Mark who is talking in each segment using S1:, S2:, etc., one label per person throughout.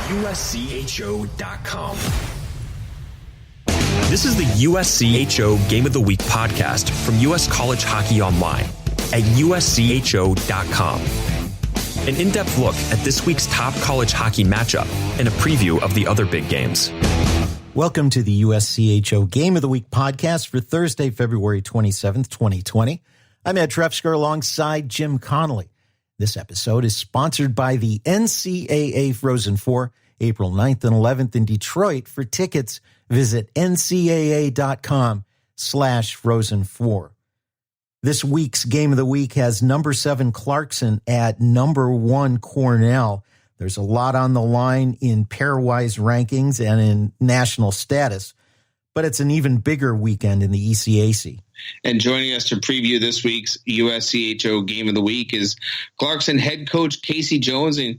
S1: USCHO.com. This is the USCHO Game of the Week podcast from U.S. College Hockey Online at USCHO.com. An in-depth look at this week's top college hockey matchup and a preview of the other big games.
S2: Welcome to the USCHO Game of the Week podcast for Thursday, February 27th, 2020. I'm Ed Trefzger alongside Jim Connelly. This episode is sponsored by the NCAA Frozen Four, April 9th and 11th in Detroit. For tickets, visit ncaa.com/Frozen4. This week's Game of the Week has number 7 Clarkson at number 1 Cornell. There's a lot on the line in pairwise rankings and in national status, but it's an even bigger weekend in the ECAC.
S3: And joining us to preview this week's USCHO Game of the Week is Clarkson head coach Casey Jones. And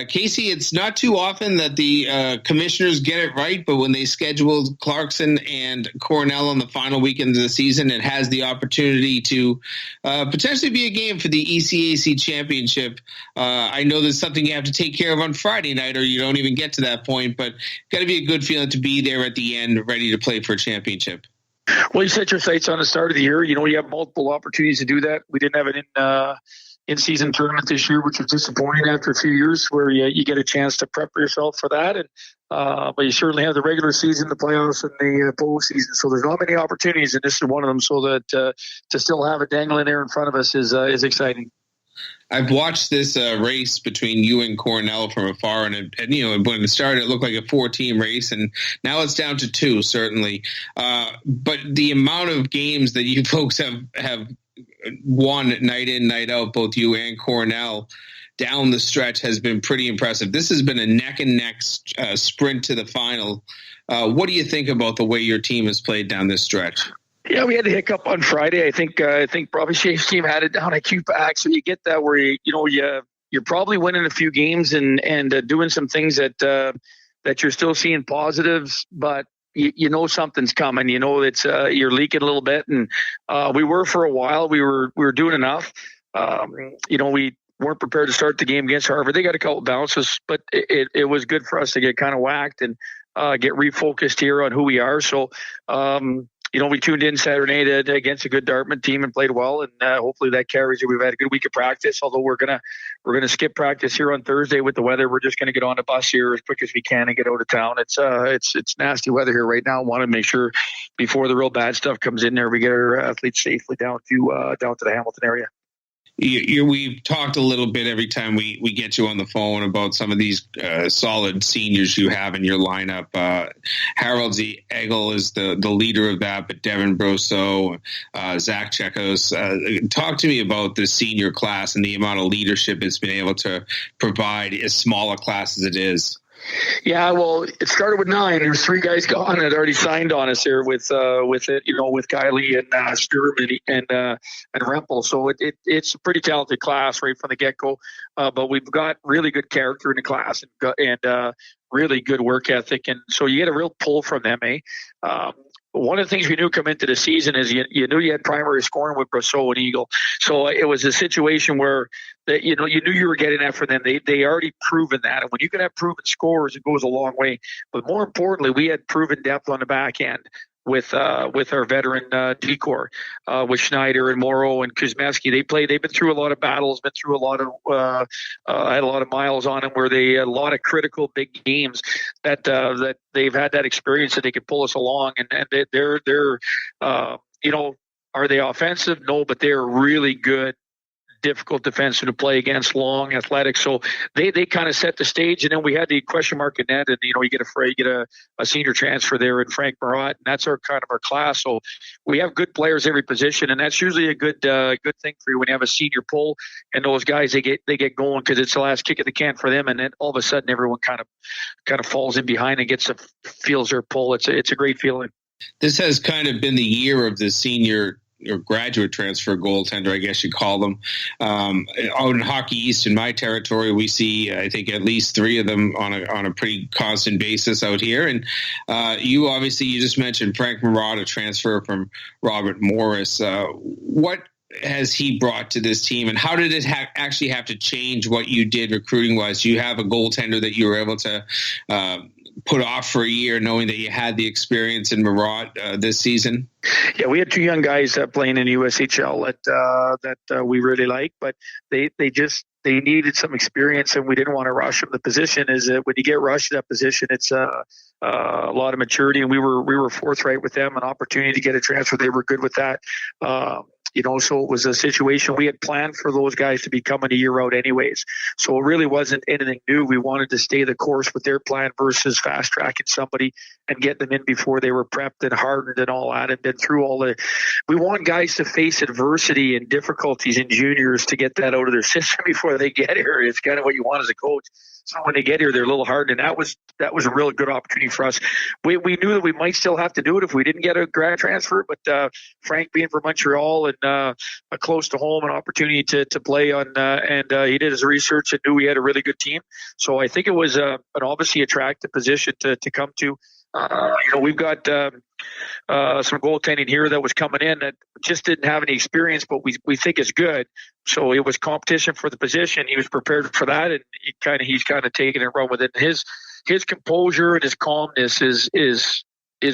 S3: Casey, it's not too often that the commissioners get it right, but when they scheduled Clarkson and Cornell on the final weekend of the season, it has the opportunity to potentially be a game for the ECAC championship. I know there's something you have to take care of on Friday night, or you don't even get to that point, but got to be a good feeling to be there at the end, ready to play for a championship.
S4: Well, you set your sights on the start of the year. You know, you have multiple opportunities to do that. We didn't have an in-season tournament this year, which was disappointing after a few years where you get a chance to prep yourself for that. And but you certainly have the regular season, the playoffs, and the postseason. So there's not many opportunities, and this is one of them. So that to still have it dangling there in front of us is exciting.
S3: I've watched this race between you and Cornell from afar, and you know, when it started, it looked like a 4-team race, and now it's down to 2, certainly. But the amount of games that you folks have won night in, night out, both you and Cornell, down the stretch has been pretty impressive. This has been a neck and neck sprint to the final. What do you think about the way your team has played down this stretch?
S4: Yeah, we had the hiccup on Friday. I think probably Shane's team had it down at QPAC. So you get that where you're probably winning a few games and doing some things that you're still seeing positives, but you know something's coming. You know it's you're leaking a little bit, and we were for a while. We were doing enough. We weren't prepared to start the game against Harvard. They got a couple bounces, but it was good for us to get kind of whacked and get refocused here on who we are. So. We tuned in Saturday night against a good Dartmouth team and played well, and hopefully that carries you. We've had a good week of practice, although we're gonna skip practice here on Thursday with the weather. We're just gonna get on the bus here as quick as we can and get out of town. It's nasty weather here right now. Want to make sure before the real bad stuff comes in there, we get our athletes safely down to the Hamilton area.
S3: We've talked a little bit every time we get you on the phone about some of these solid seniors you have in your lineup. Harold Z. Eggle is the leader of that, but Devin Brousseau, Zach Chekos. Talk to me about the senior class and the amount of leadership it's been able to provide, as small a class as it is.
S4: Yeah, well, it started with 9. There's 3 guys gone that already signed on us here with it, with Kylie and Sturm and Rempel. So it's a pretty talented class right from the get-go. But we've got really good character in the class and really good work ethic. And so you get a real pull from them, eh? One of the things we knew come into the season is you knew you had primary scoring with Brousseau and Eagle. So it was a situation where you knew you were getting that from them. They already proven that. And when you can have proven scores, it goes a long way. But more importantly, we had proven depth on the back end with our veteran decor, with Schneider and Morrow and Kuzmeski. They've been through a lot of battles, been through a lot of had a lot of miles on them where they had a lot of critical big games that they've had that experience that they could pull us along. And they're are they offensive? No, but they're really good, difficult defensive to play against, long, athletic. So they kind of set the stage. And then we had the question mark in net, and you get a senior transfer there in Frank Marat, and that's our class. So we have good players every position, and that's usually a good thing for you when you have a senior pull and those guys they get going because it's the last kick of the can for them, and then all of a sudden everyone kind of falls in behind and feels their pull. It's a great feeling.
S3: This has kind of been the year of the senior or graduate transfer goaltender, I guess you call them. Out in Hockey East, in my territory, we see, I think, at least 3 of them on a pretty constant basis out here. And you just mentioned Frank Marat, a transfer from Robert Morris. What has he brought to this team, and how did it actually have to change what you did recruiting wise? You have a goaltender that you were able to put off for a year, knowing that you had the experience in Marat this season.
S4: Yeah, we had two young guys playing in USCHO that we really liked, but they needed some experience, and we didn't want to rush them. The position is that when you get rushed to that position, it's a lot of maturity, and we were forthright with them, an opportunity to get a transfer. They were good with that. So it was a situation we had planned for those guys to be coming a year out anyways. So it really wasn't anything new. We wanted to stay the course with their plan versus fast tracking somebody and getting them in before they were prepped and hardened and all that and been through all the. We want guys to face adversity and difficulties in juniors to get that out of their system before they get here. It's kind of what you want as a coach. So when they get here, they're a little hard, and that was a real good opportunity for us. We knew that we might still have to do it if we didn't get a grad transfer, but Frank being from Montreal and a close to home, an opportunity to play on, and he did his research and knew we had a really good team. So I think it was an obviously attractive position to come to. We've got some goaltending here that was coming in that just didn't have any experience, but we think is good. So it was competition for the position. He was prepared for that, and he's kind of taken it and run with it. His composure and his calmness is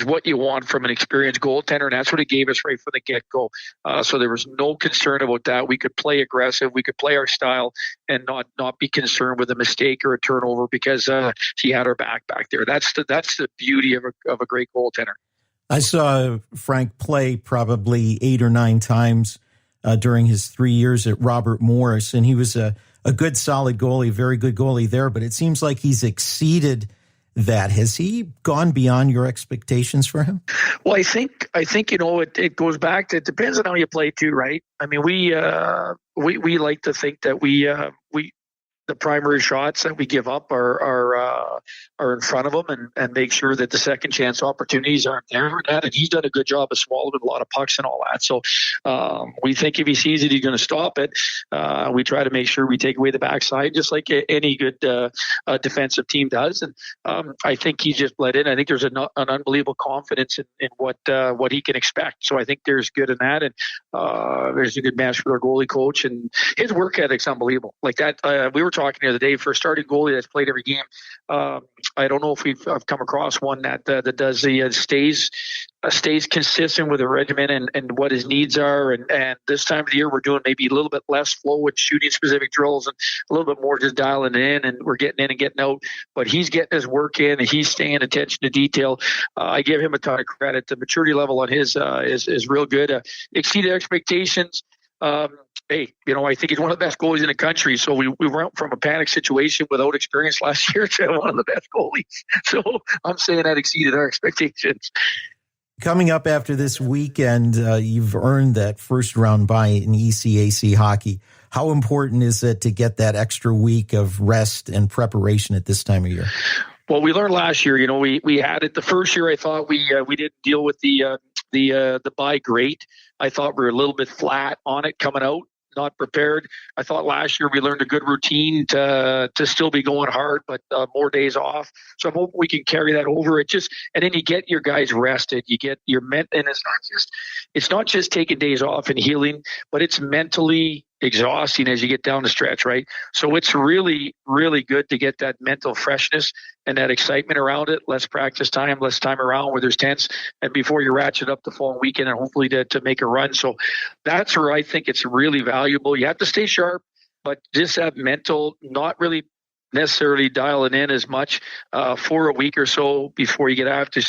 S4: what you want from an experienced goaltender, and that's what he gave us right from the get-go. So there was no concern about that. We could play aggressive, we could play our style, and not be concerned with a mistake or a turnover because he had our back there. That's the beauty of a great goaltender.
S2: I saw Frank play probably 8 or 9 times during his 3 years at Robert Morris, and he was a good, solid goalie, very good goalie there, but it seems like he's exceeded that. Has he gone beyond your expectations for him?
S4: Well, I think it goes back to, it depends on how you play too, right? I mean, we like to think that we the primary shots that we give up are in front of him and make sure that the second chance opportunities aren't there. And he's done a good job of swallowing a lot of pucks and all that. So we think if he sees it, he's going to stop it. We try to make sure we take away the backside, just like any good defensive team does. And I think he's just let in. I think there's an unbelievable confidence in what he can expect. So I think there's good in that. And there's a good match with our goalie coach, and his work ethic's unbelievable. Like that, we were talking the other day, for a starting goalie that's played every game. I don't know if I've come across one that does the stays consistent with the regimen and what his needs are. And this time of the year, we're doing maybe a little bit less flow with shooting specific drills and a little bit more just dialing in, and we're getting in and getting out. But he's getting his work in, and he's staying attention to detail. I give him a ton of credit. The maturity level on his is real good. Exceeded expectations. I think he's one of the best goalies in the country. So we went from a panic situation without experience last year to one of the best goalies. So I'm saying that exceeded our expectations.
S2: Coming up after this weekend, you've earned that first round bye in ECAC hockey. How important is it to get that extra week of rest and preparation at this time of year?
S4: Well, we learned last year, we had it the first year. I thought we didn't deal with the bye great. I thought we were a little bit flat on it coming out, not prepared. I thought last year we learned a good routine to still be going hard, but more days off. So I'm hoping we can carry that over. And then you get your guys rested. You get your and it's not just taking days off and healing, but it's mentally exhausting as you get down the stretch, right? So it's really, really good to get that mental freshness and that excitement around it. Less practice time, less time around where there's tense, and before you ratchet up the following weekend and hopefully to make a run. So that's where I think it's really valuable. You have to stay sharp, but just have mental, not really necessarily dialing in as much for a week or so before you get after.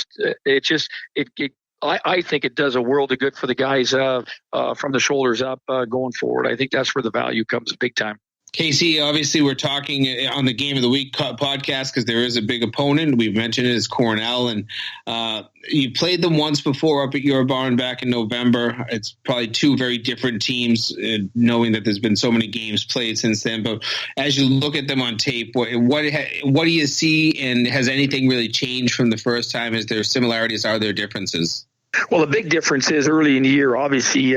S4: I think it does a world of good for the guys from the shoulders up going forward. I think that's where the value comes big time.
S3: Casey, obviously we're talking on the Game of the Week podcast because there is a big opponent. We've mentioned it as Cornell, and you played them once before up at your barn back in November. It's probably two very different teams, knowing that there's been so many games played since then. But as you look at them on tape, what do you see, and has anything really changed from the first time? Is there similarities? Are there differences?
S4: Well, the big difference is early in the year, obviously,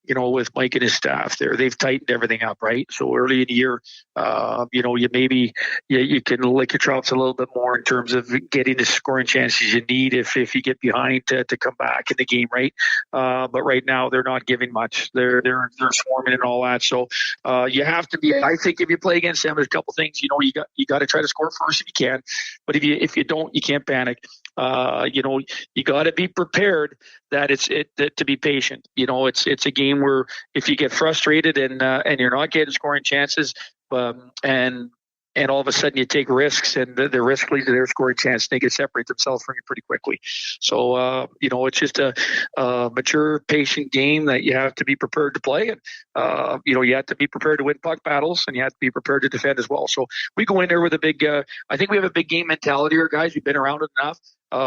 S4: with Mike and his staff there, they've tightened everything up, right? So early in the year, you can lick your chops a little bit more in terms of getting the scoring chances you need if you get behind to come back in the game, right? But right now they're not giving much. They're swarming and all that. So you have to be. I think if you play against them, there's a couple things. You got to try to score first if you can, but if you don't, you can't panic. You got to be prepared that to be patient. It's a game where if you get frustrated and you're not getting scoring chances, and all of a sudden you take risks and the risk leads to their scoring chance, they can separate themselves from you pretty quickly. So, it's just a mature, patient game that you have to be prepared to play. And, you have to be prepared to win puck battles and you have to be prepared to defend as well. So we go in there with a big, I think we have a big game mentality here, guys. We've been around it enough.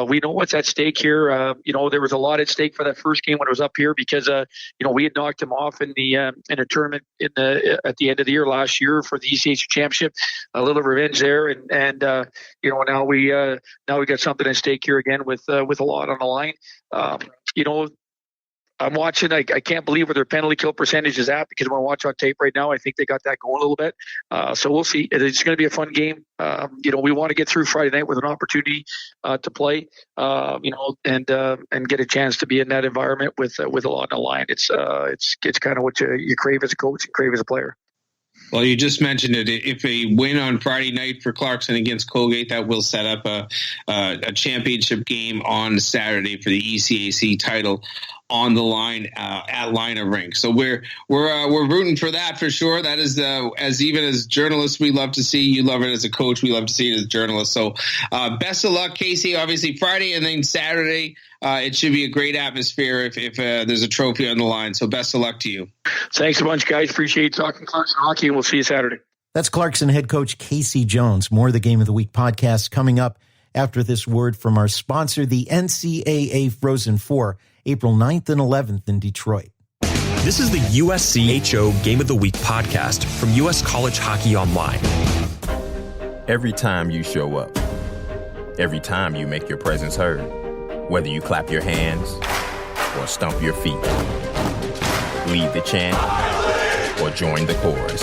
S4: We know what's at stake here. There was a lot at stake for that first game when it was up here because, we had knocked him off in a tournament at the end of the year last year for the ECAC championship. A little revenge there, and now we got something at stake here again with a lot on the line. I'm watching. I can't believe where their penalty kill percentage is at because when I watch on tape right now, I think they got that going a little bit. So we'll see. It's going to be a fun game. We want to get through Friday night with an opportunity to play. And get a chance to be in that environment with a lot on the line. It's kind of what you crave as a coach and crave as a player.
S3: Well, you just mentioned it. If a win on Friday night for Clarkson against Colgate, that will set up a championship game on Saturday for the ECAC title on the line at Liner Rink. So we're rooting for that for sure. That is even as journalists we love to see. You love it as a coach. We love to see it as journalists. So best of luck, Casey. Obviously Friday and then Saturday. It should be a great atmosphere if there's a trophy on the line. So best of luck to you.
S4: Thanks a bunch, guys. Appreciate talking Clarkson hockey. We'll see you Saturday.
S2: That's Clarkson head coach Casey Jones. More of the Game of the Week podcast coming up after this word from our sponsor, the NCAA Frozen Four, April 9th and 11th in Detroit.
S1: This is the USCHO Game of the Week podcast from US College Hockey Online.
S5: Every time you show up, every time you make your presence heard, whether you clap your hands or stomp your feet, lead the chant or join the chorus.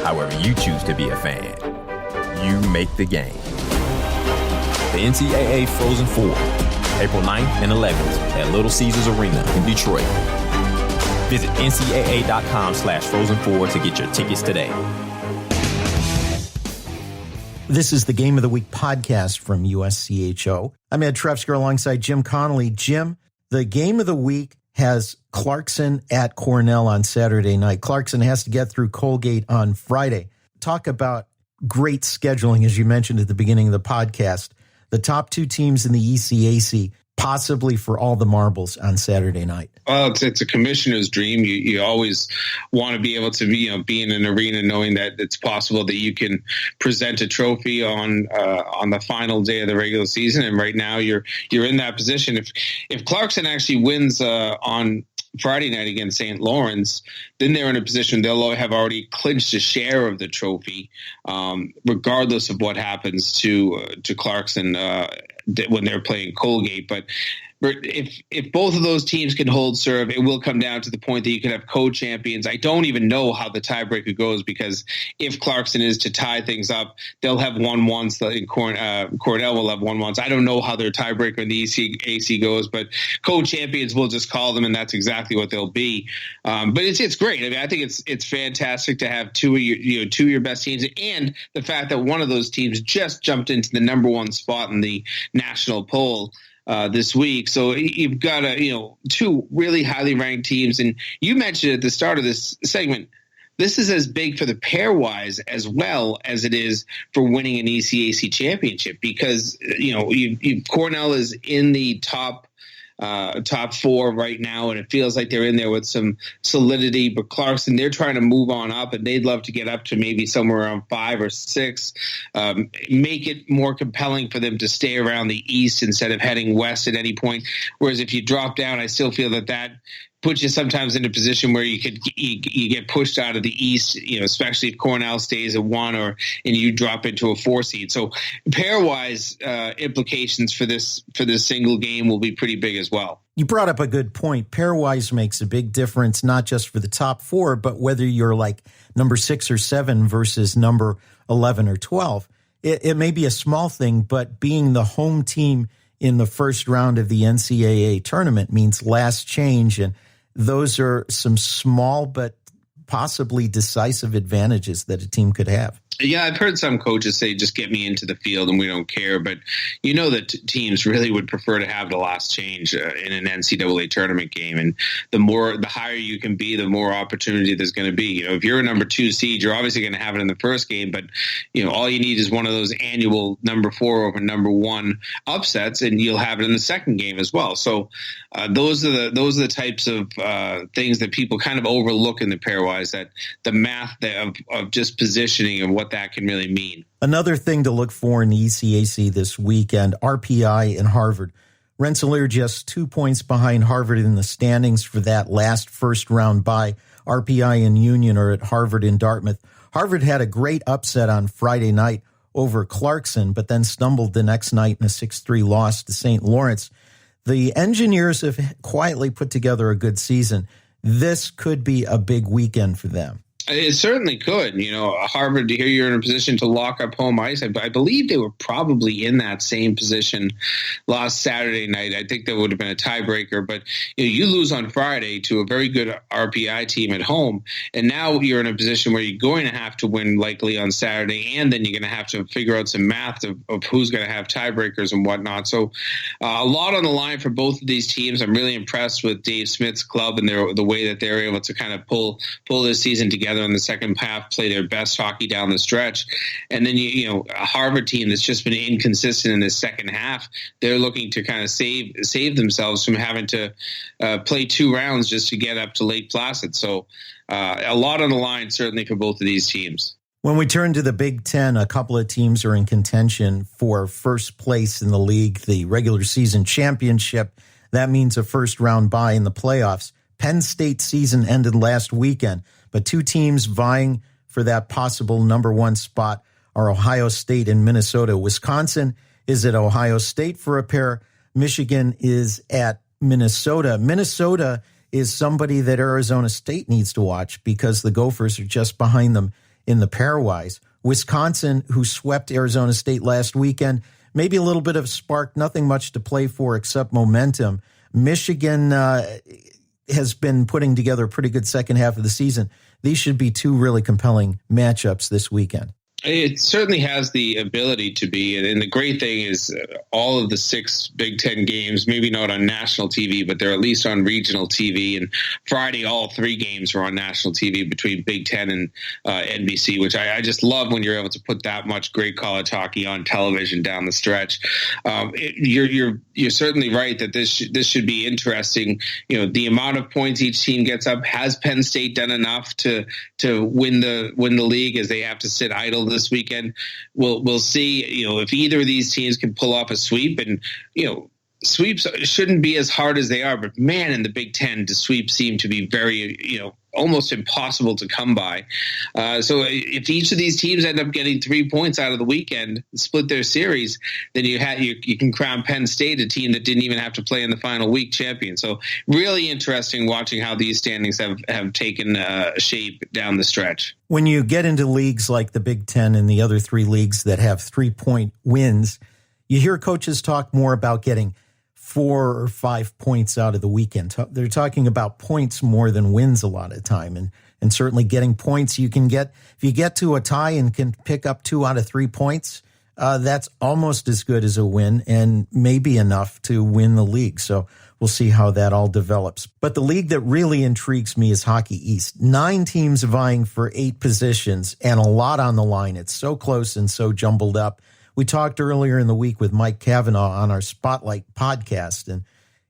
S5: However you choose to be a fan, you make the game.
S6: The NCAA Frozen Four, April 9th and 11th at Little Caesars Arena in Detroit. Visit ncaa.com/Frozen4 to get your tickets today.
S2: This is the Game of the Week podcast from USCHO. I'm Ed Trefzger alongside Jim Connelly. Jim, the Game of the Week has Clarkson at Cornell on Saturday night. Clarkson has to get through Colgate on Friday. Talk about great scheduling, as you mentioned at the beginning of the podcast. The top two teams in the ECAC, possibly for all the marbles on Saturday night.
S3: Well, it's a commissioner's dream. You always want to be able to be in an arena knowing that it's possible that you can present a trophy on the final day of the regular season. And right now you're in that position. If Clarkson actually wins on Friday night against St. Lawrence, then they're in a position they'll have already clinched a share of the trophy, regardless of what happens to Clarkson when they're playing Colgate. But if both of those teams can hold serve, it will come down to the point that you can have co-champions. I don't even know how the tiebreaker goes, because if Clarkson is to tie things up, they'll have won once. Cornell will have won once. I don't know how their tiebreaker in the ECAC goes, but co-champions will just call them, and that's exactly what they'll be. But it's great. I mean, I think it's fantastic to have two of your best teams, and the fact that one of those teams just jumped into the number one spot in the national poll this week. So you've got two really highly ranked teams. And you mentioned at the start of this segment, this is as big for the Pairwise as well as it is for winning an ECAC championship, because Cornell is in the top four right now, and it feels like they're in there with some solidity. But Clarkson, they're trying to move on up, and they'd love to get up to maybe somewhere around 5 or 6, make it more compelling for them to stay around the East instead of heading west at any point. Whereas if you drop down, I still feel that puts you sometimes in a position where you get pushed out of the East, especially if Cornell stays at 1 and you drop into a 4 seed. So pairwise implications for this single game will be pretty big as well.
S2: You brought up a good point. Pairwise makes a big difference, not just for the top four, but whether you're like number 6 or 7 versus number 11 or 12. It may be a small thing, but being the home team in the first round of the NCAA tournament means last change, and those are some small but possibly decisive advantages that a team could have.
S3: Yeah, I've heard some coaches say, just get me into the field and we don't care. But you know that teams really would prefer to have the last change in an NCAA tournament game. And the higher you can be, the more opportunity there's going to be. You know, if you're a number 2 seed, you're obviously going to have it in the first game. But, you know, all you need is one of those annual number 4 over number 1 upsets, and you'll have it in the second game as well. So those are the types of things that people kind of overlook in the pairwise, that the math of just positioning and what that can really mean.
S2: Another thing to look for in the ECAC this weekend, RPI and Harvard. Rensselaer just 2 points behind Harvard in the standings for that last first round bye. RPI and Union are at Harvard and Dartmouth. Harvard had a great upset on Friday night over Clarkson, but then stumbled the next night in a 6-3 loss to St. Lawrence. The Engineers have quietly put together a good season. This could be a big weekend for them.
S3: It certainly could. You know, Harvard, here you're in a position to lock up home ice. I believe they were probably in that same position last Saturday night. I think that would have been a tiebreaker. But you lose on Friday to a very good RPI team at home, and now you're in a position where you're going to have to win likely on Saturday, and then you're going to have to figure out some math of who's going to have tiebreakers and whatnot. So a lot on the line for both of these teams. I'm really impressed with Dave Smith's club and the way that they're able to kind of pull this season together in the second half, play their best hockey down the stretch. And then, you know, a Harvard team that's just been inconsistent in the second half, they're looking to kind of save themselves from having to play 2 rounds just to get up to Lake Placid. So a lot on the line, certainly, for both of these teams.
S2: When we turn to the Big Ten, a couple of teams are in contention for first place in the league, the regular season championship. That means a first round bye in the playoffs. Penn State season ended last weekend, but 2 teams vying for that possible number 1 spot are Ohio State and Minnesota. Wisconsin is at Ohio State for a pair. Michigan is at Minnesota. Minnesota is somebody that Arizona State needs to watch because the Gophers are just behind them in the pairwise. Wisconsin, who swept Arizona State last weekend, maybe a little bit of spark, nothing much to play for except momentum. Michigan has been putting together a pretty good second half of the season. These should be 2 really compelling matchups this weekend.
S3: It certainly has the ability to be. And the great thing is all of the 6 Big Ten games, maybe not on national TV, but they're at least on regional TV. And Friday, all 3 games were on national TV between Big Ten and NBC, which I just love when you're able to put that much great college hockey on television down the stretch. You're certainly right that this should be interesting. You know, the amount of points each team gets up. Has Penn State done enough to win the league, as they have to sit idle this weekend? We'll see. You know, if either of these teams can pull off a sweep, and you know, sweeps shouldn't be as hard as they are, but man, in the Big Ten, the sweeps seem to be very, you know, almost impossible to come by. So if each of these teams end up getting 3 points out of the weekend, split their series, then you can crown Penn State a team that didn't even have to play in the final week champion. So really interesting watching how these standings have taken shape down the stretch.
S2: When you get into leagues like the Big Ten and the other 3 leagues that have 3-point wins, you hear coaches talk more about getting 4 or 5 points out of the weekend. They're talking about points more than wins a lot of time. And certainly getting points you can get. If you get to a tie and can pick up 2 out of 3 points, that's almost as good as a win and maybe enough to win the league. So we'll see how that all develops. But the league that really intrigues me is Hockey East. 9 teams vying for 8 positions and a lot on the line. It's so close and so jumbled up. We talked earlier in the week with Mike Cavanaugh on our Spotlight podcast, and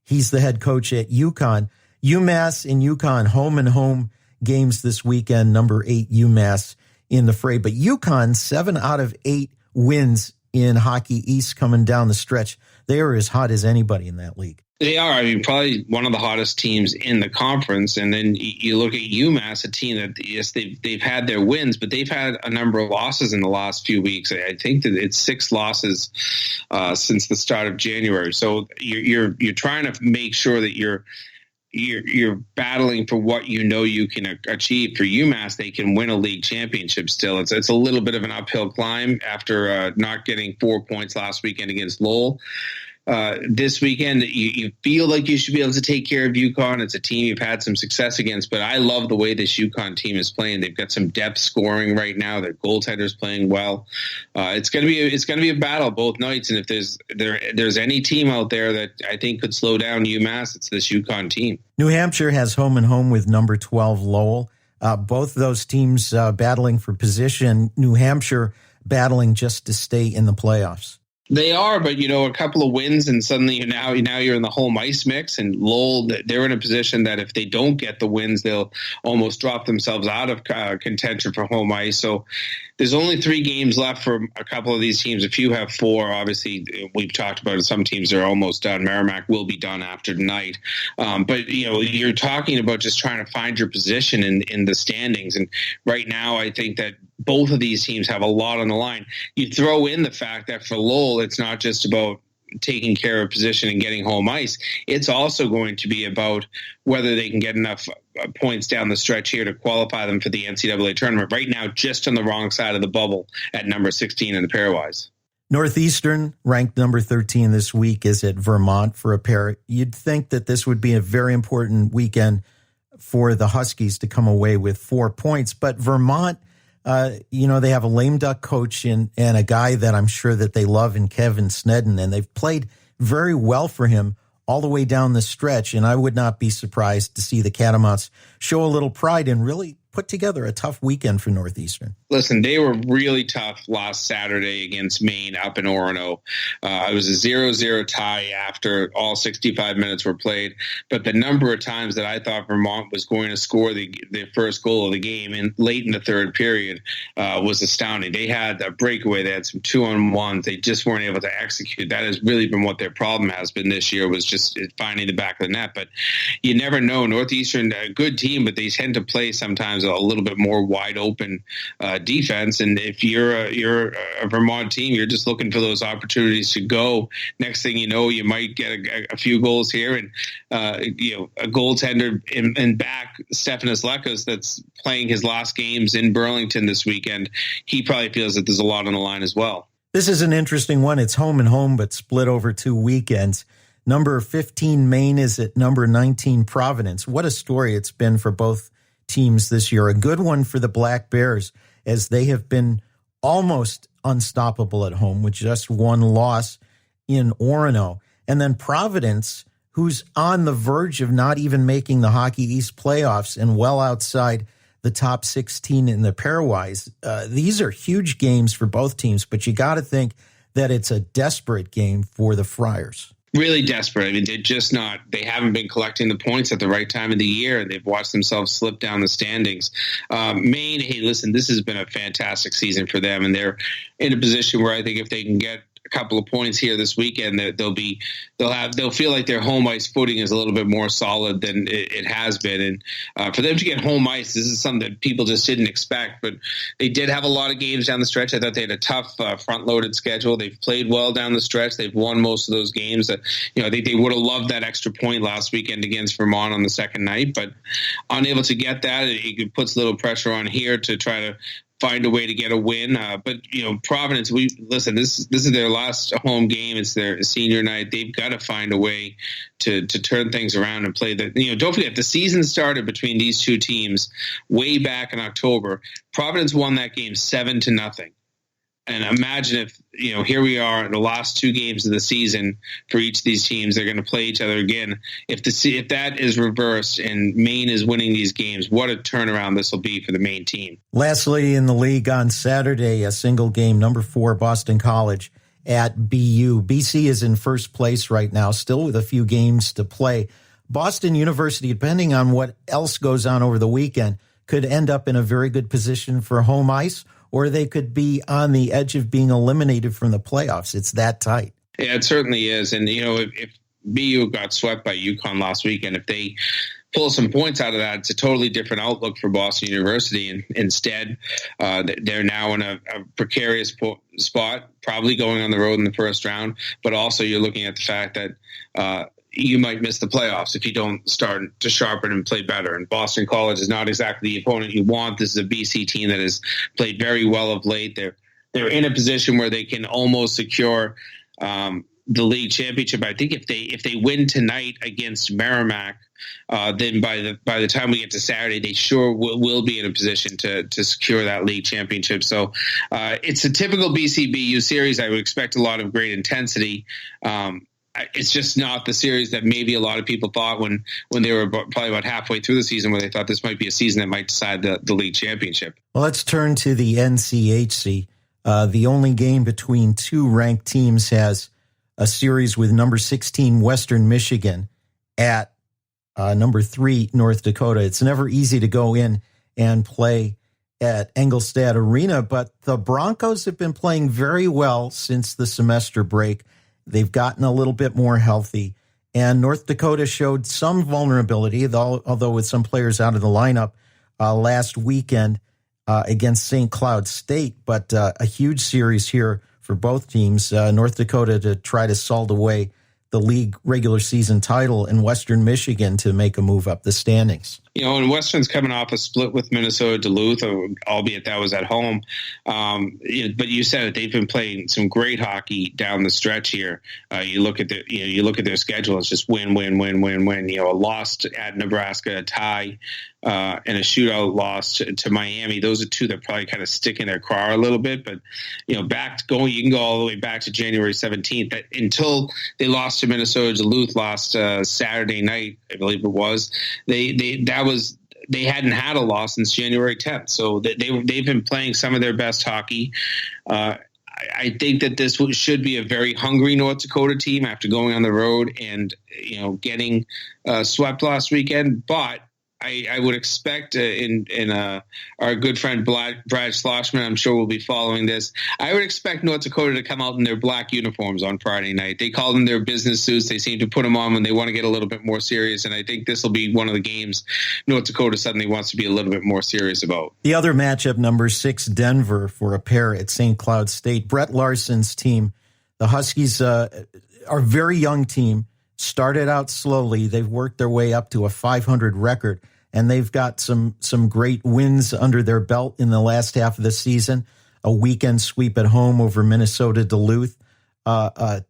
S2: he's the head coach at UConn. UMass and UConn home and home games this weekend, number 8 UMass in the fray. But UConn, 7 out of 8 wins in Hockey East coming down the stretch. They are as hot as anybody in that league.
S3: They are. I mean, probably one of the hottest teams in the conference. And then you look at UMass, a team that, yes, they've had their wins, but they've had a number of losses in the last few weeks. I think that it's 6 losses since the start of January. So you're trying to make sure that you're battling for what you can achieve. For UMass, they can win a league championship still. It's a little bit of an uphill climb after not getting 4 points last weekend against Lowell. This weekend, you feel like you should be able to take care of UConn. It's a team you've had some success against, but I love the way this UConn team is playing. They've got some depth scoring right now. Their goaltender's playing well. It's going to be a battle both nights. And if there's any team out there that I think could slow down UMass, it's this UConn team.
S2: New Hampshire has home and home with number 12 Lowell. Both those teams battling for position. New Hampshire battling just to stay in the playoffs.
S3: They are, but a couple of wins and suddenly now you're in the home ice mix. And Lowell, they're in a position that if they don't get the wins, they'll almost drop themselves out of contention for home ice. So there's only 3 games left for a couple of these teams. A few have 4. Obviously, we've talked about it. Some teams are almost done. Merrimack will be done after tonight. But you're talking about just trying to find your position in the standings. And right now, I think that both of these teams have a lot on the line. You throw in the fact that for Lowell, it's not just about taking care of position and getting home ice. It's also going to be about whether they can get enough points down the stretch here to qualify them for the NCAA tournament. Right now, just on the wrong side of the bubble at number 16 in the Pairwise.
S2: Northeastern, ranked number 13 this week, is at Vermont for a pair. You'd think that this would be a very important weekend for the Huskies to come away with 4 points, but Vermont, they have a lame duck coach and a guy that I'm sure that they love in Kevin Snedden, and they've played very well for him all the way down the stretch. And I would not be surprised to see the Catamounts show a little pride and really put together a tough weekend for Northeastern.
S3: Listen, they were really tough last Saturday against Maine up in Orono. It was a 0-0 tie after all 65 minutes were played. But the number of times that I thought Vermont was going to score the first goal of the game late in the third period was astounding. They had a breakaway. They had some 2-on-1s. They just weren't able to execute. That has really been what their problem has been this year, was just finding the back of the net. But you never know. Northeastern, a good team, but they tend to play sometimes a little bit more wide open defense. And if you're a Vermont team, you're just looking for those opportunities to go. Next thing you know, you might get a few goals here, and a goaltender in back, Stefanos Lekos, that's playing his last games in Burlington this weekend. He probably feels that there's a lot on the line as well.
S2: This is an interesting one. It's home and home, but split over 2 weekends. Number 15 Maine is at number 19 Providence. What a story it's been for both teams this year. A good one for the Black Bears, as they have been almost unstoppable at home with just 1 loss in Orono. And then Providence, who's on the verge of not even making the Hockey East playoffs and well outside the top 16 in the pairwise. These are huge games for both teams, but you got to think that it's a desperate game for the Friars.
S3: Really desperate. I mean, they haven't been collecting the points at the right time of the year, and they've watched themselves slip down the standings. Maine, hey, listen, this has been a fantastic season for them, and they're in a position where I think if they can get a couple of points here this weekend, they'll feel like their home ice footing is a little bit more solid than it has been. And for them to get home ice, this is something that people just didn't expect. But they did have a lot of games down the stretch. I thought they had a tough front-loaded schedule. They've played well down the stretch. They've won most of those games. I think they would have loved that extra point last weekend against Vermont on the second night, but unable to get that, it puts a little pressure on here to try to find a way to get a win. But Providence, this is their last home game. It's their senior night. They've got to find a way to turn things around and play don't forget, the season started between these two teams way back in October. Providence won that game 7-0. And imagine if, here we are, the last 2 games of the season for each of these teams, they're going to play each other again. If that is reversed and Maine is winning these games, what a turnaround this will be for the Maine team.
S2: Lastly, in the league on Saturday, a single game, number 4, Boston College at BU. BC is in first place right now, still with a few games to play. Boston University, depending on what else goes on over the weekend, could end up in a very good position for home ice, or they could be on the edge of being eliminated from the playoffs. It's that tight.
S3: Yeah, it certainly is. And, if BU got swept by UConn last weekend, if they pull some points out of that, it's a totally different outlook for Boston University. And instead, they're now in a precarious spot, probably going on the road in the first round. But also you're looking at the fact that you might miss the playoffs if you don't start to sharpen and play better. And Boston College is not exactly the opponent you want. This is a BC team that has played very well of late. They're in a position where they can almost secure the league championship. I think if they win tonight against Merrimack, then by the time we get to Saturday, they sure will be in a position to secure that league championship. So it's a typical BCBU series. I would expect a lot of great intensity. It's just not the series that maybe a lot of people thought when they were probably about halfway through the season, where they thought this might be a season that might decide the league championship.
S2: Well, let's turn to the NCHC. The only game between two ranked teams has a series with number 16 Western Michigan at number 3 North Dakota. It's never easy to go in and play at Engelstad Arena, but the Broncos have been playing very well since the semester break. They've gotten a little bit more healthy, and North Dakota showed some vulnerability, although with some players out of the lineup last weekend against St. Cloud State. But a huge series here for both teams. North Dakota to try to salt away the league regular season title, and Western Michigan to make a move up the standings.
S3: And Western's coming off a split with Minnesota Duluth, albeit that was at home. But you said it; they've been playing some great hockey down the stretch here. You look at their schedule; it's just win, win, win, win, win. A loss at Nebraska, a tie, and a shootout loss to Miami. Those are two that probably kind of stick in their craw a little bit. But you can go all the way back to January 17th. Until they lost to Minnesota Duluth last Saturday night, I believe it was. They hadn't had a loss since January 10th. So they've been playing some of their best hockey. I think that this should be a very hungry North Dakota team after going on the road and getting swept last weekend. But I would expect our good friend Brad Schlossman, I'm sure will be following this. I would expect North Dakota to come out in their black uniforms on Friday night. They call them their business suits. They seem to put them on when they want to get a little bit more serious. And I think this will be one of the games North Dakota suddenly wants to be a little bit more serious about.
S2: The other matchup, number 6 Denver for a pair at St. Cloud State. Brett Larson's team, the Huskies, are a very young team. Started out slowly. They've worked their way up to a 500 record. And they've got some great wins under their belt in the last half of the season. A weekend sweep at home over Minnesota Duluth, a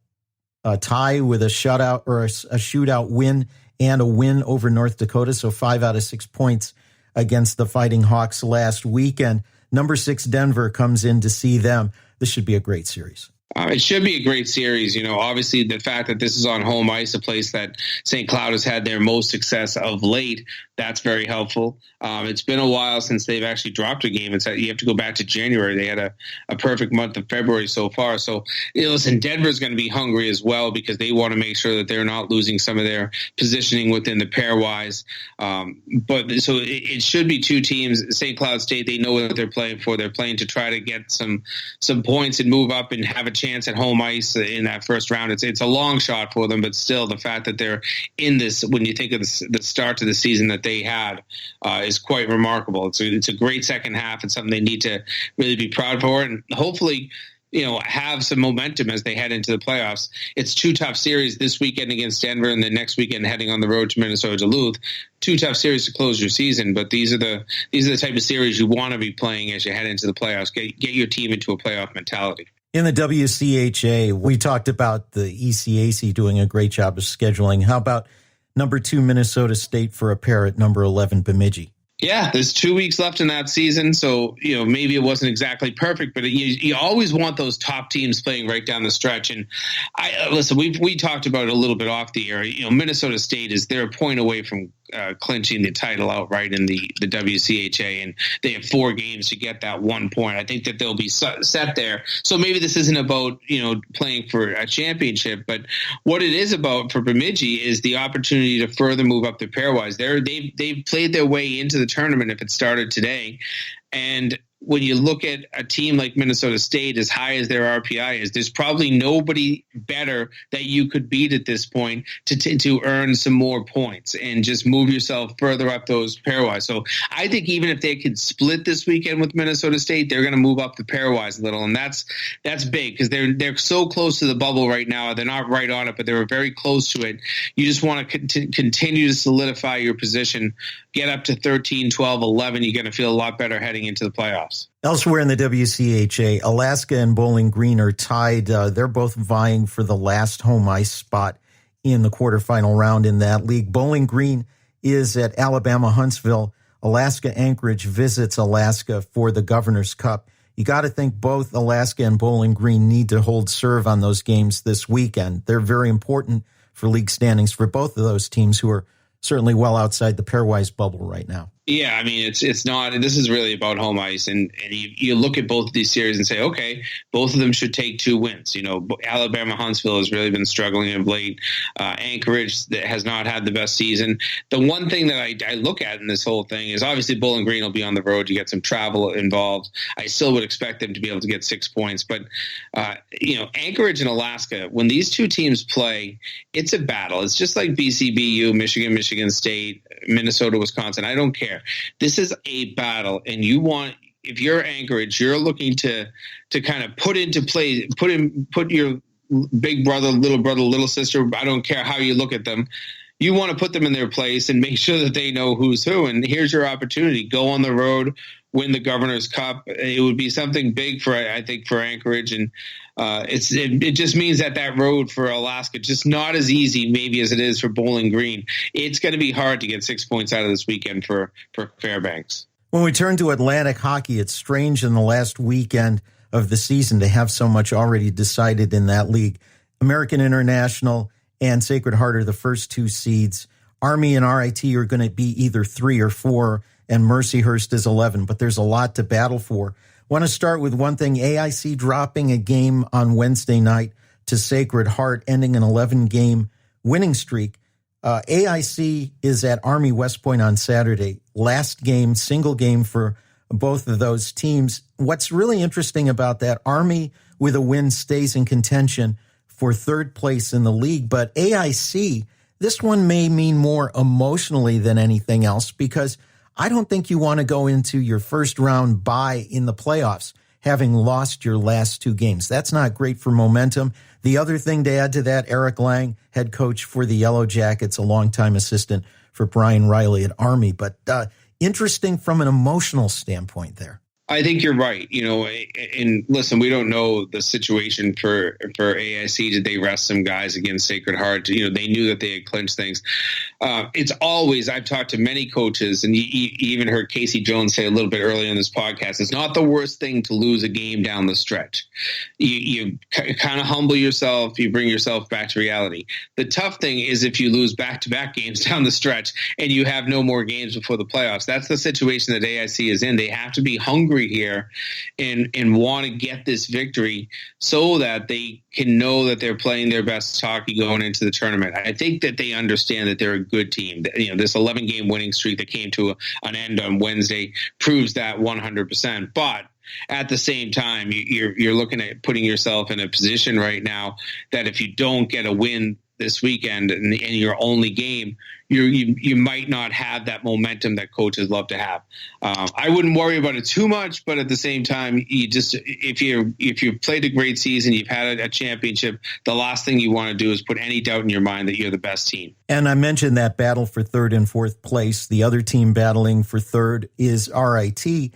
S2: tie with a shutout or a shootout win, and a win over North Dakota. So 5 out of 6 points against the Fighting Hawks last weekend. Number 6 Denver comes in to see them. This should be a great series.
S3: It should be a great series. Obviously the fact that this is on home ice, a place that St. Cloud has had their most success of late, that's very helpful. It's been a while since they've actually dropped a game. You have to go back to January. They had a perfect month of February so far. So, listen, Denver's going to be hungry as well because they want to make sure that they're not losing some of their positioning within the pairwise. So it should be two teams. St. Cloud State, they know what they're playing for. They're playing to try to get some points and move up and have a chance at home ice in that first round. It's a long shot for them, but still the fact that they're in this, when you think of the start to the season that they had, is quite remarkable. It's a great second half. It's something they need to really be proud for, and hopefully have some momentum as they head into the playoffs. It's 2 tough series this weekend against Denver, and then next weekend heading on the road to Minnesota Duluth. 2 tough series to close your season, but these are the type of series you want to be playing as you head into the playoffs. Get your team into a playoff mentality.
S2: In the WCHA, we talked about the ECAC doing a great job of scheduling. How about number 2 Minnesota State for a pair at number 11 Bemidji?
S3: Yeah, there's 2 weeks left in that season, so maybe it wasn't exactly perfect, but you always want those top teams playing right down the stretch. And listen, we talked about it a little bit off the air. Minnesota State they're a point away from clinching the title outright in the WCHA, and they have 4 games to get that 1 point. I think that they'll be set there. So maybe this isn't about playing for a championship, but what it is about for Bemidji is the opportunity to further move up the pairwise. They've played their way into the tournament if it started today, and when you look at a team like Minnesota State, as high as their RPI is, there's probably nobody better that you could beat at this point to earn some more points and just move yourself further up those pairwise. So I think even if they could split this weekend with Minnesota State, they're going to move up the pairwise a little, and that's big because they're so close to the bubble right now. They're not right on it, but they're very close to it. You just want to continue to solidify your position, get up to 13, 12, 11. You're going to feel a lot better heading into the playoffs.
S2: Elsewhere in the WCHA, Alaska and Bowling Green are tied. They're both vying for the last home ice spot in the quarterfinal round in that league. Bowling Green is at Alabama Huntsville. Alaska Anchorage visits Alaska for the Governor's Cup. You got to think both Alaska and Bowling Green need to hold serve on those games this weekend. They're very important for league standings for both of those teams, who are certainly well outside the pairwise bubble right now.
S3: Yeah, I mean, it's not. This is really about home ice, and you look at both of these series and say, okay, both of them should take 2 wins. You know, Alabama Huntsville has really been struggling of late. Anchorage that has not had the best season. The one thing that I look at in this whole thing is obviously Bowling Green will be on the road. You get some travel involved. I still would expect them to be able to get 6 points, but Anchorage and Alaska, when these two teams play, it's a battle. It's just like BCBU, Michigan State, Minnesota, Wisconsin. I don't care. This is a battle, and if you're Anchorage, you're looking to kind of put into play, put your big brother, little sister, I don't care how you look at them. You want to put them in their place and make sure that they know who's who. And here's your opportunity. Go on the road, win the Governor's Cup. It would be something big for Anchorage. And it just means that road for Alaska, just not as easy maybe as it is for Bowling Green. It's going to be hard to get 6 points out of this weekend for Fairbanks.
S2: When we turn to Atlantic hockey, it's strange in the last weekend of the season to have so much already decided in that league. American International and Sacred Heart are the first 2 seeds. Army and RIT are going to be either 3 or 4, and Mercyhurst is 11, but there's a lot to battle for. Want to start with one thing, AIC dropping a game on Wednesday night to Sacred Heart, ending an 11-game winning streak. AIC is at Army West Point on Saturday. Last game, single game for both of those teams. What's really interesting about that, Army with a win stays in contention for 3rd place in the league, but AIC, this one may mean more emotionally than anything else, because I don't think you want to go into your first round bye in the playoffs having lost your last 2 games. That's not great for momentum. The other thing to add to that, Eric Lang, head coach for the Yellow Jackets, a longtime assistant for Brian Riley at Army, but interesting from an emotional standpoint there.
S3: I think you're right. And listen, we don't know the situation for AIC. Did they rest some guys against Sacred Heart? They knew that they had clinched things. It's always, I've talked to many coaches, and you even heard Casey Jones say a little bit earlier in this podcast, it's not the worst thing to lose a game down the stretch. You kind of humble yourself. You bring yourself back to reality. The tough thing is if you lose back-to-back games down the stretch and you have no more games before the playoffs. That's the situation that AIC is in. They have to be hungry here and want to get this victory so that they can know that they're playing their best hockey going into the tournament. I think that they understand that they're a good team. This 11-game winning streak that came to an end on Wednesday proves that 100%. But at the same time, you're looking at putting yourself in a position right now that if you don't get a win this weekend in your only game, you might not have that momentum that coaches love to have. I wouldn't worry about it too much, but at the same time, if you've played a great season, you've had a championship, the last thing you want to do is put any doubt in your mind that you're the best team.
S2: And I mentioned that battle for 3rd and 4th place. The other team battling for 3rd is RIT.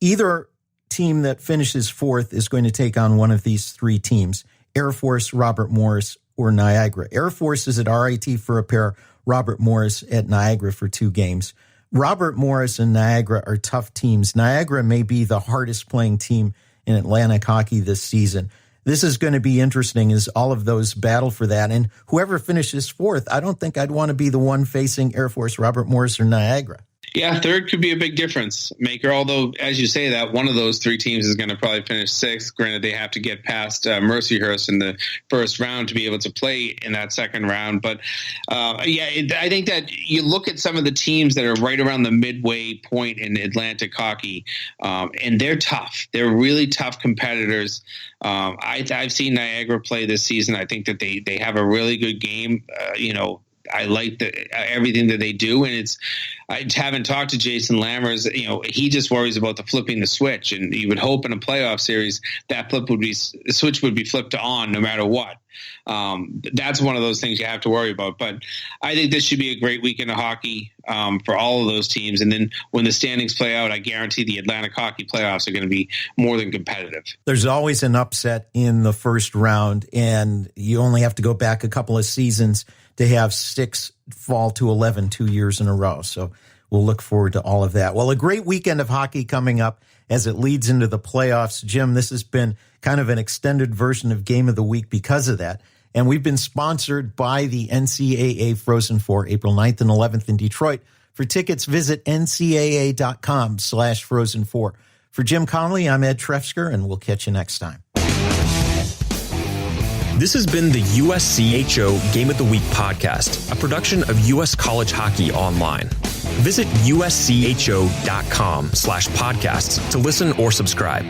S2: Either team that finishes 4th is going to take on one of these 3 teams: Air Force, Robert Morris, or Niagara. Air Force is at RIT for a pair, Robert Morris at Niagara for 2 games. Robert Morris and Niagara are tough teams. Niagara may be the hardest playing team in Atlantic hockey this season. This is going to be interesting as all of those battle for that. And whoever finishes 4th, I don't think I'd want to be the one facing Air Force, Robert Morris, or Niagara.
S3: Yeah, third could be a big difference maker. Although, as you say that, one of those three teams is going to probably finish sixth. Granted, they have to get past Mercyhurst in the first round to be able to play in that second round. But I think that you look at some of the teams that are right around the midway point in Atlantic hockey, and they're tough. They're really tough competitors. I've seen Niagara play this season. I think that they have a really good game. I like everything that they do, and I haven't talked to Jason Lammers. He just worries about the flipping the switch, and you would hope in a playoff series that switch would be flipped on no matter what. That's one of those things you have to worry about. But I think this should be a great weekend of hockey for all of those teams. And then when the standings play out, I guarantee the Atlantic hockey playoffs are going to be more than competitive.
S2: There's always an upset in the first round, and you only have to go back a couple of seasons to have 6 fall to 11 2 years in a row. So we'll look forward to all of that. Well, a great weekend of hockey coming up as it leads into the playoffs. Jim, this has been kind of an extended version of Game of the Week because of that. And we've been sponsored by the NCAA Frozen Four, April 9th and 11th in Detroit. For tickets, visit ncaa.com/Frozen4. For Jim Connelly, I'm Ed Trefzger, and we'll catch you next time.
S1: This has been the USCHO Game of the Week podcast, a production of U.S. College Hockey Online. Visit uscho.com/podcasts to listen or subscribe.